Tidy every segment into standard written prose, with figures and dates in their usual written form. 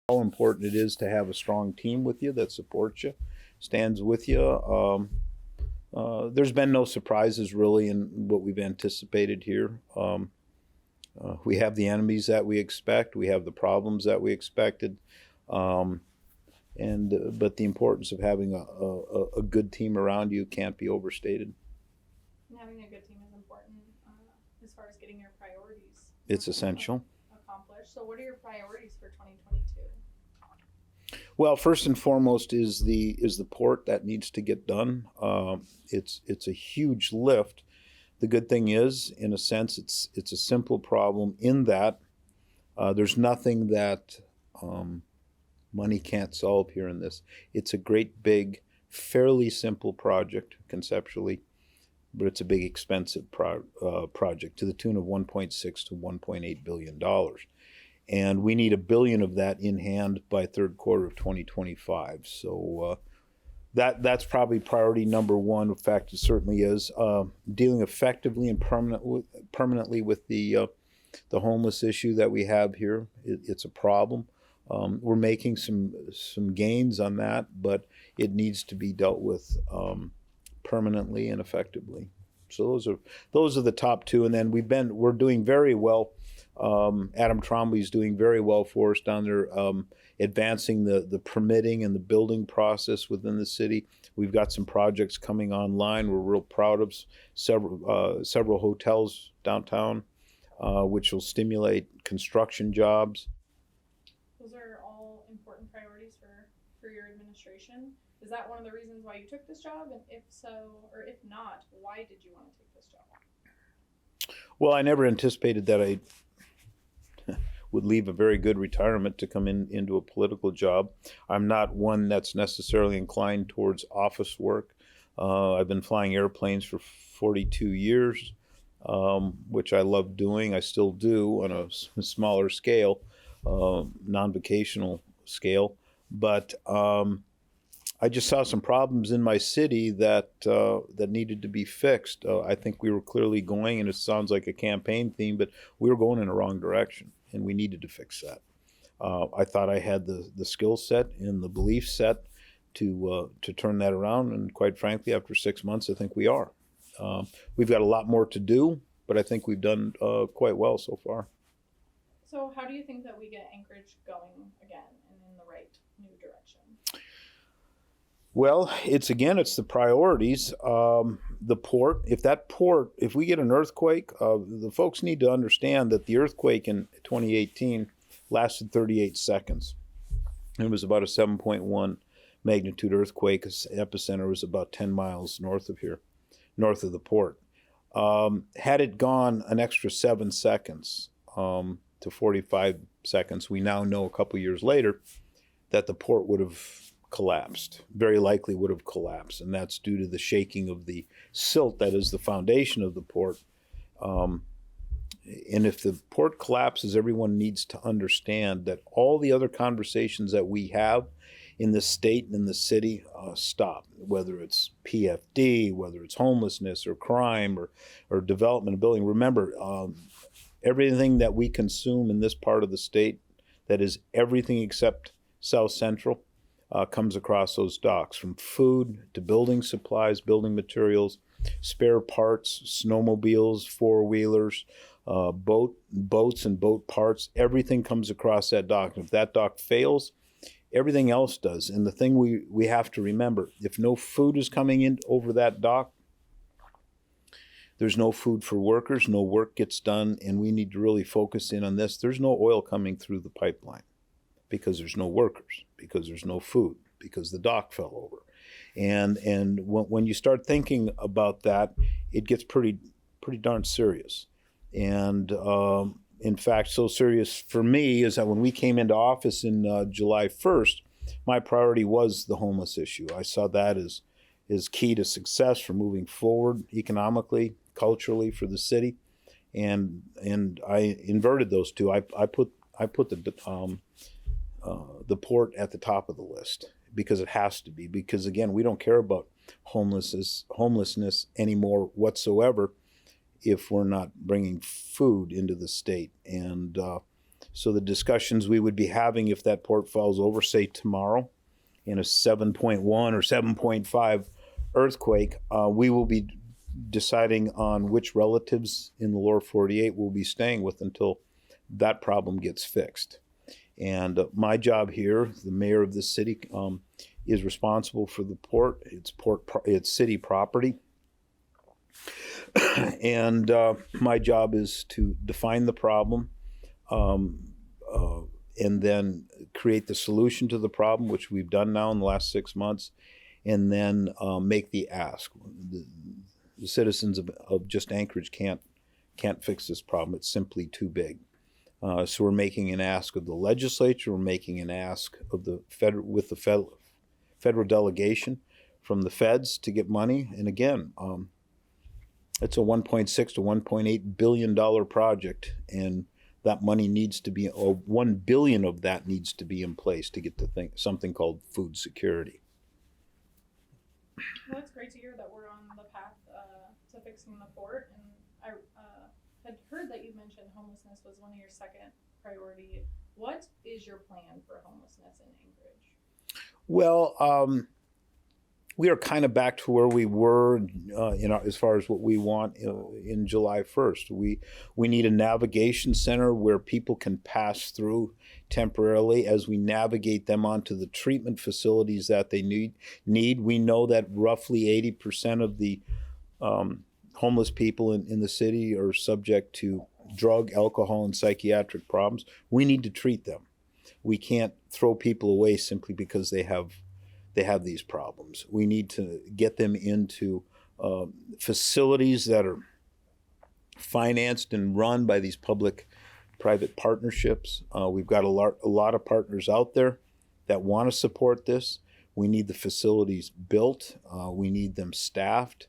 how important it is to have a strong team with you that supports you, stands with you. There's been no surprises really in what we've anticipated here. We have the enemies that we expect. We have the problems that we expected. But the importance of having a good team around you can't be overstated. And having a good team is important as far as getting your priorities. It's essential. Accomplished. So, what are your priorities for 2022? Well, first and foremost is the port that needs to get done. It's a huge lift. The good thing is, in a sense, it's a simple problem in that there's nothing that money can't solve here in this. It's a great big, fairly simple project conceptually, but it's a big expensive project to the tune of 1.6 to 1.8 billion dollars. And we need $1 billion of that in hand by third quarter of 2025. So that's probably priority number one. In fact, it certainly is. Dealing effectively and permanently with the homeless issue that we have here. It's a problem. We're making some gains on that, but it needs to be dealt with permanently and effectively. So those are the top two. And then we're doing very well. Adam Trombley is doing very well for us down there, advancing the permitting and the building process within the city. We've got some projects coming online. We're real proud of several hotels downtown, which will stimulate construction jobs. Those are all important priorities for your administration. Is that one of the reasons why you took this job? And if so, or if not, why did you want to take this job? Well, I never anticipated that I would leave a very good retirement to come into a political job. I'm not one that's necessarily inclined towards office work. I've been flying airplanes for 42 years, which I love doing. I still do on a smaller scale, non-vocational scale. But I just saw some problems in my city that needed to be fixed. I think we were clearly going, and it sounds like a campaign theme, but we were going in the wrong direction, and we needed to fix that. I thought I had the skill set and the belief set to turn that around, and quite frankly, after 6 months, I think we are. We've got a lot more to do, but I think we've done quite well so far. So how do you think that we get Anchorage going again and in the right new direction? Well, it's the priorities. The port, if we get an earthquake, the folks need to understand that the earthquake in 2018 lasted 38 seconds. It was about a 7.1 magnitude earthquake. Its epicenter was about 10 miles north of here, north of the port. Had it gone an extra 7 seconds to 45 seconds, we now know a couple years later that the port would have collapsed, very likely would have collapsed, and that's due to the shaking of the silt that is the foundation of the port. And if the port collapses, everyone needs to understand that all the other conversations that we have in the state and in the city stop, whether it's PFD, whether it's homelessness or crime or development of building. Remember, everything that we consume in this part of the state, that is everything except South Central, comes across those docks, from food to building supplies, building materials, spare parts, snowmobiles, four-wheelers, boats and boat parts. Everything comes across that dock. And if that dock fails, everything else does. And the thing we have to remember, if no food is coming in over that dock, there's no food for workers, no work gets done, and we need to really focus in on this. There's no oil coming through the pipeline because there's no workers, because there's no food, because the dock fell over. And when you start thinking about that, it gets pretty darn serious. And in fact, so serious for me is that when we came into office in July 1st, my priority was the homeless issue. I saw that as key to success for moving forward economically, culturally for the city. And I inverted those two. I put the port at the top of the list because it has to be. Because again, we don't care about homelessness anymore whatsoever if we're not bringing food into the state. And So the discussions we would be having if that port falls over, say tomorrow, in a 7.1 or 7.5 earthquake, we will be deciding on which relatives in the lower 48 we'll be staying with until that problem gets fixed. And my job here, the mayor of this city, is responsible for the port. It's city property. And my job is to define the problem, and then create the solution to the problem, which we've done now in the last 6 months, and then make the ask. The citizens of just Anchorage can't fix this problem. It's simply too big. So we're making an ask of the legislature. We're making an ask of the federal delegation from the feds to get money. And again, it's a $1.6 to $1.8 billion project, and that money needs to be, $1 billion of that needs to be in place to get to something called food security. Well, it's great to hear that we're on the path to fixing the port. And I had heard that you mentioned homelessness was one of your second priority. What is your plan for homelessness in Anchorage? Well, we are kind of back to where we were, as far as what we want in July 1st. We need a navigation center where people can pass through temporarily as we navigate them onto the treatment facilities that they need. We know that roughly 80% of the homeless people in the city are subject to drug, alcohol, and psychiatric problems. We need to treat them. We can't throw people away simply because they have these problems. We need to get them into facilities that are financed and run by these public-private partnerships. We've got a lot of partners out there that want to support this. We need the facilities built. We need them staffed.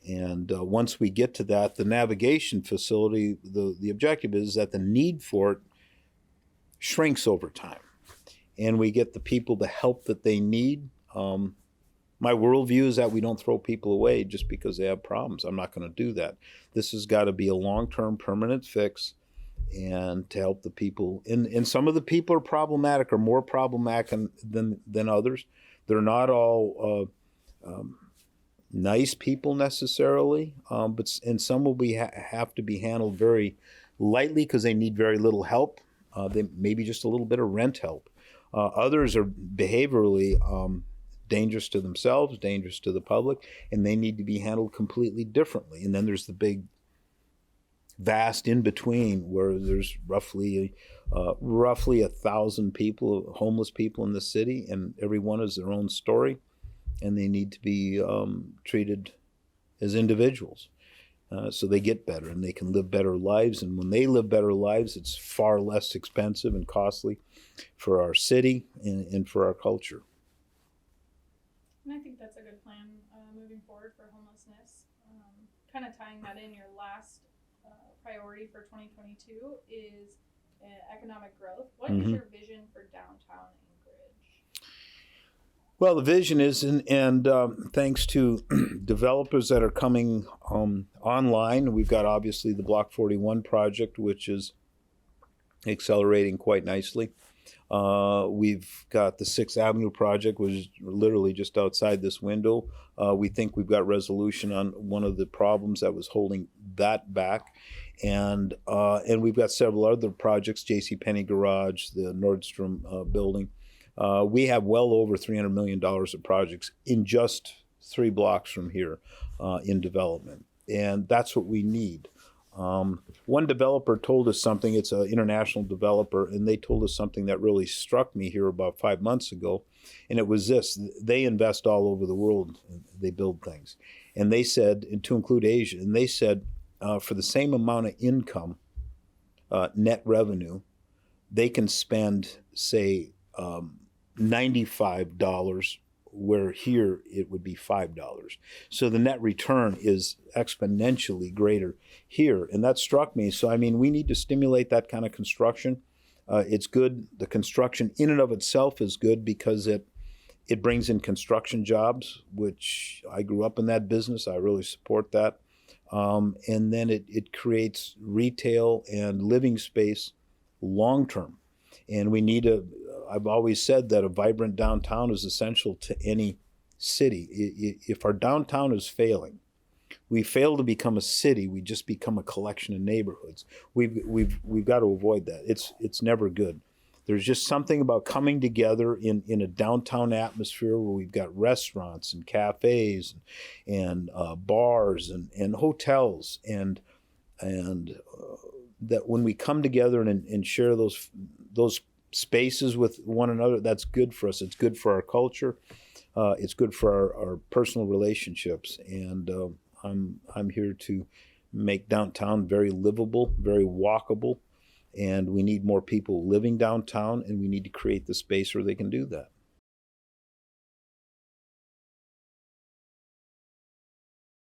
And once we get to that, the navigation facility, the objective is that the need for it shrinks over time. And we get the people the help that they need. My worldview is that we don't throw people away just because they have problems. I'm not going to do that. This has got to be a long-term permanent fix, and to help the people. And some of the people are problematic, or more problematic than others. They're not all nice people necessarily, but some will have to be handled very lightly because they need very little help. They maybe just a little bit of rent help. Others are behaviorally dangerous to themselves, dangerous to the public, and they need to be handled completely differently. And then there's the big, vast in between, where there's roughly 1,000 people, homeless people in the city, and every one has their own story, and they need to be treated as individuals. So they get better and they can live better lives. And when they live better lives, it's far less expensive and costly for our city and for our culture. And I think that's a good plan moving forward for homelessness. Kind of tying that in, your last priority for 2022 is economic growth. What is your vision for downtown Anchorage? Well, the vision is, and thanks to developers that are coming online, we've got obviously the Block 41 project, which is accelerating quite nicely. We've got the 6th Avenue project, which is literally just outside this window. We think we've got resolution on one of the problems that was holding that back. And we've got several other projects, JCPenney Garage, the Nordstrom building. We have well over $300 million of projects in just 3 blocks from here in development. And that's what we need. One developer told us something. It's an international developer, and they told us something that really struck me here about 5 months ago. And it was this: they invest all over the world. They build things. And they said, and to include Asia, and they said for the same amount of income, net revenue, they can spend, say, $95, where here it would be $5. So the net return is exponentially greater here. And that struck me. So, I mean, we need to stimulate that kind of construction. It's good. The construction in and of itself is good because it brings in construction jobs, which I grew up in that business. I really support that. And then it creates retail and living space long term. And we need I've always said that a vibrant downtown is essential to any city. If our downtown is failing, we fail to become a city. We just become a collection of neighborhoods. We've got to avoid that. It's never good. There's just something about coming together in a downtown atmosphere where we've got restaurants and cafes and bars and hotels and that when we come together and share those spaces with one another, that's good for us. It's good for our culture. It's good for our personal relationships. And I'm here to make downtown very livable, very walkable. And we need more people living downtown, and we need to create the space where they can do that.